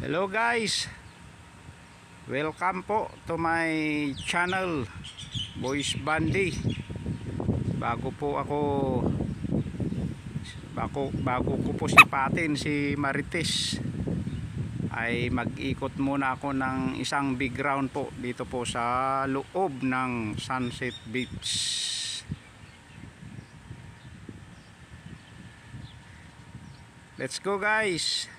Hello guys, welcome po to my channel Boys Bandy. Bago ko po sipatin si Marites, ay mag-ikot muna ako ng isang big round po dito po sa loob ng Sunset Beach. Let's go guys.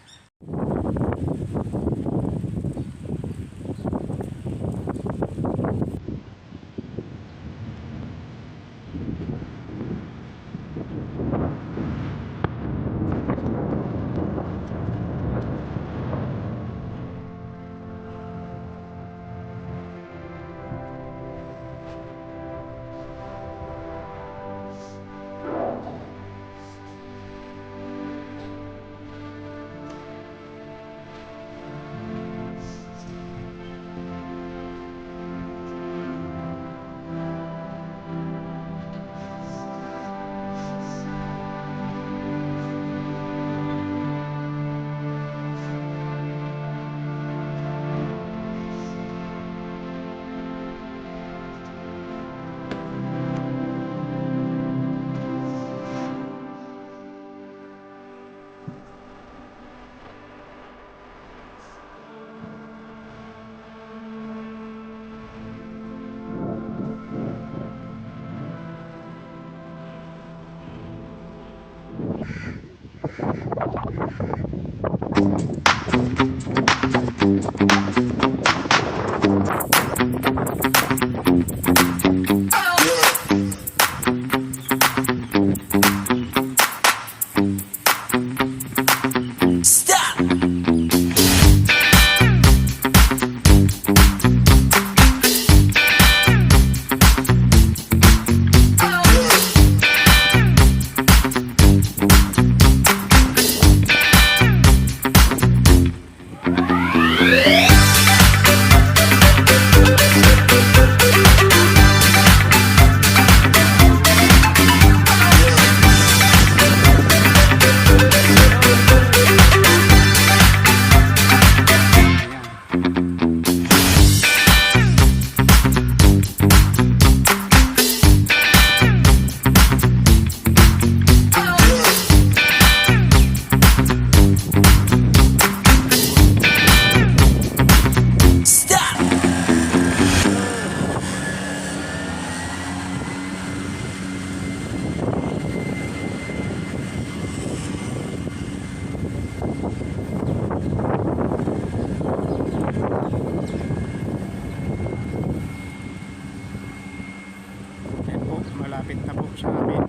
Malapit na po sa amin.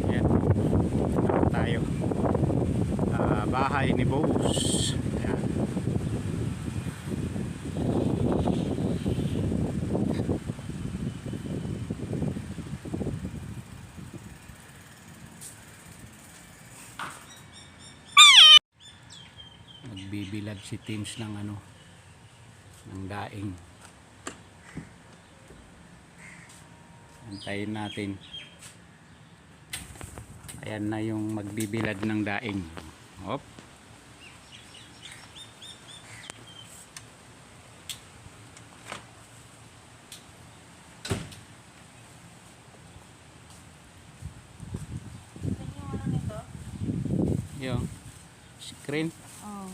Ayan, na tayo. Bahay ni Boss. Ayan. Bibilad si Teams ng ng daing. Antayin natin. Ayan na yung magbibilad ng daing. Hop. Yung screen. Oh.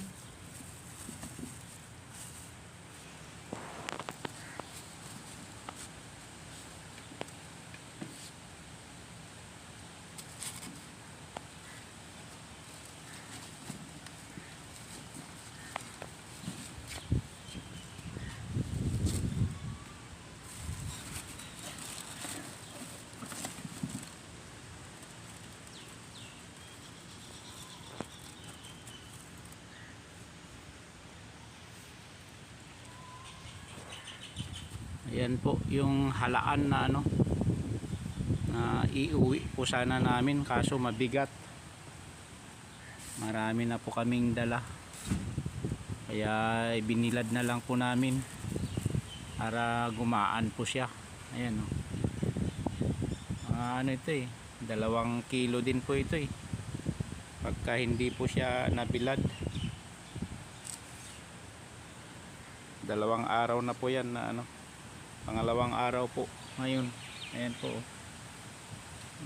Ayan po yung halaan na na iuwi po sana namin, kaso mabigat. Marami na po kaming dala, kaya binilad na lang po namin. para gumaan po siya. Ayan o. Ano ito eh, 2 kilo din po ito eh, pagka hindi po siya nabilad. 2 araw na po yan na ano, pangalawang araw po ngayon. Ayan po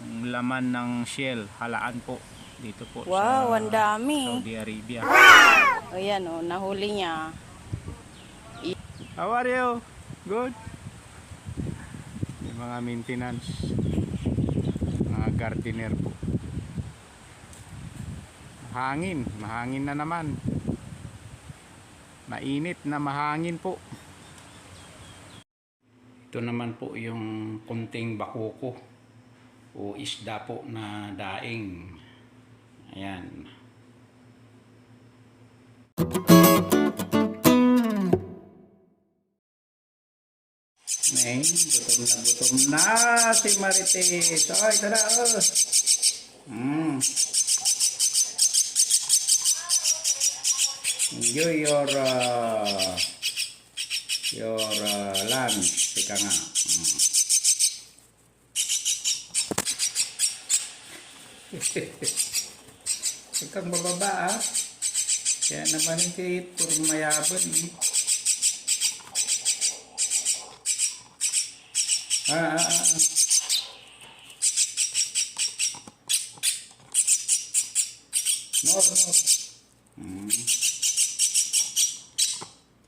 yung laman ng shell, halaan po dito po. Wow, sa ang dami. Saudi Arabia. Ayan o, nahuli niya. How are you? Good? Yung mga maintenance, mga gardener po. Mahangin na naman. Mainit na mahangin po. Ito naman po yung kunting bakuko o isda po na daing. Ayan. Gutom na si Marites. Ay, tara. Enjoy your lunch. Ika nga. Ikang bababa ah. Kaya naman yung kahit puro mayaban eh. No.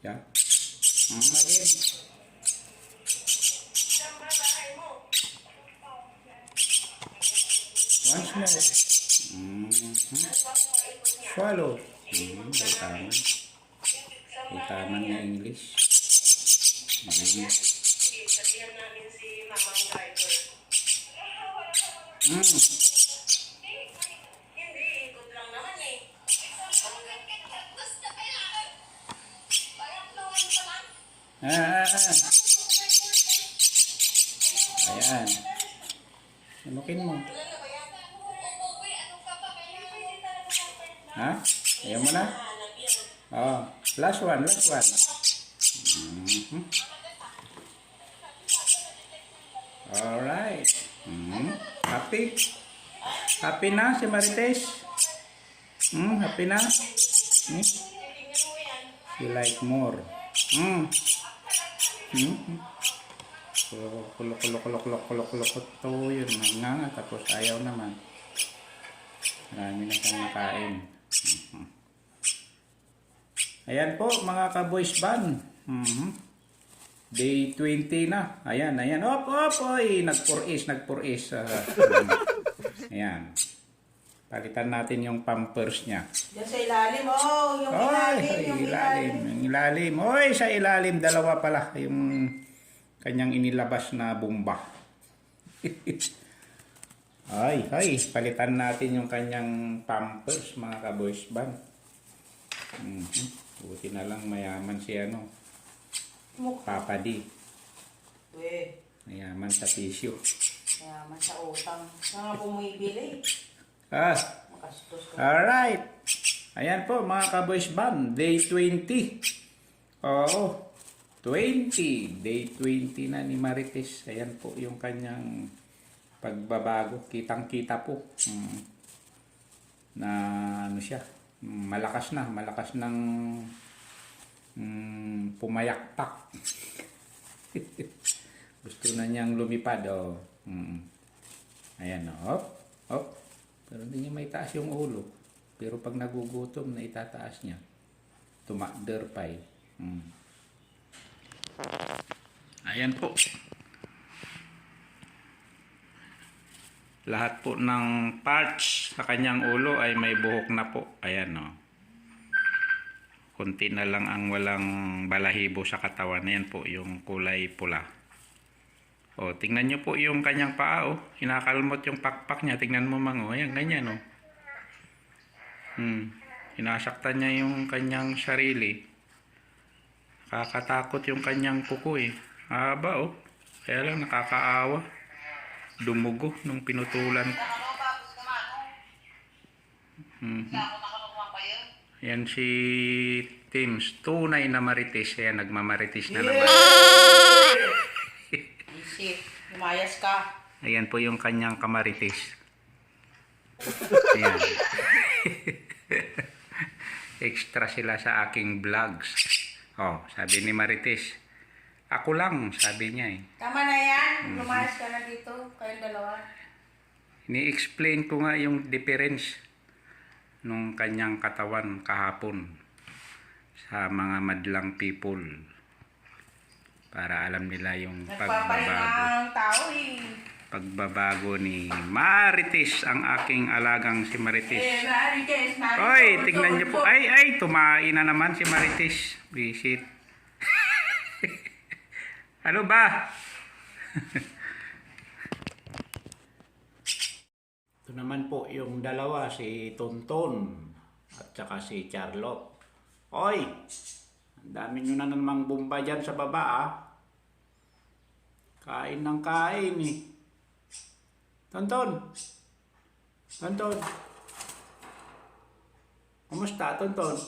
Yeah. Again. Once more. Swallow. Itaman na English. Ayan. Anukin mo. Ha? Ayaw mo na? Oh, last one. Alright. Happy? Happy na si Marites? Happy na? She like more. Kulok to yun. Tapos ayaw naman. Marami na siyang nakain. Ayan po mga ka-boys band. Day 20 na. Ayan. Oy, nagpuris. Ayan. Palitan natin yung pampers niya. Diyan sa ilalim, yung ilalim. Oy, sa ilalim, 2 pala yung kanyang inilabas na bomba. ay, palitan natin yung kanyang pampers, mga ka-boys band. Buti na lang mayaman si Papa D. Mayaman sa tissue. Mayaman sa utang. Mga bumibili. Alright. Ayan po mga ka-boys band, day 20. Oo. 20. Day 20 na ni Marites. Ayan po yung kanyang pagbabago. Kitang-kita po. Na ano siya. Malakas ng pumayakpak. Gusto na niyang lumipad. Ayan. Hop. Pero hindi niya may taas yung ulo. Pero pag nagugutom na itataas niya. Tumakder pa eh. Ayan po. Lahat po ng parts sa kanyang ulo ay may buhok na po. Ayan o. Kunti na lang ang walang balahibo sa katawan. Ayan po yung kulay pula. O, tingnan nyo po yung kanyang paa o. Hinakalmot yung pakpak niya. Tingnan mo mango. Ayan, ganyan o. Hinasaktan niya yung kanyang sarili. Kakatakot yung kanyang kuko eh. Haba oh. Kaya lang nakakaawa. Dumugo nung pinutulan. Yan si Teams. Tunay na marites. Yan, nagmamarites na naman. Isip, lumayas ka. Ayan po yung kanyang kamarites. Ayan. Extra sila sa aking vlogs. Oh, sabi ni Marites. Ako lang, sabi niya eh. Tama na yan. Lumayas ka na dito. Kayong dalawa. Ni-explain ko nga yung difference nung kanyang katawan kahapon sa mga madlang people para alam nila yung Nagpapahinga ang tao eh. pagbabago ni Marites, ang aking alagang si Marites. Marites, Marites. Oy, tignan niyo po. Ay, tumain na naman si Marites. Visit. Ano ba? Ito naman po yung dalawa, si Tonton at saka si Charlotte. Oy, ang dami nyo na namang bomba dyan sa baba ah. Kain ng kain eh. Tonton. Tonton. Kumusta, Tonton?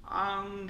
Ang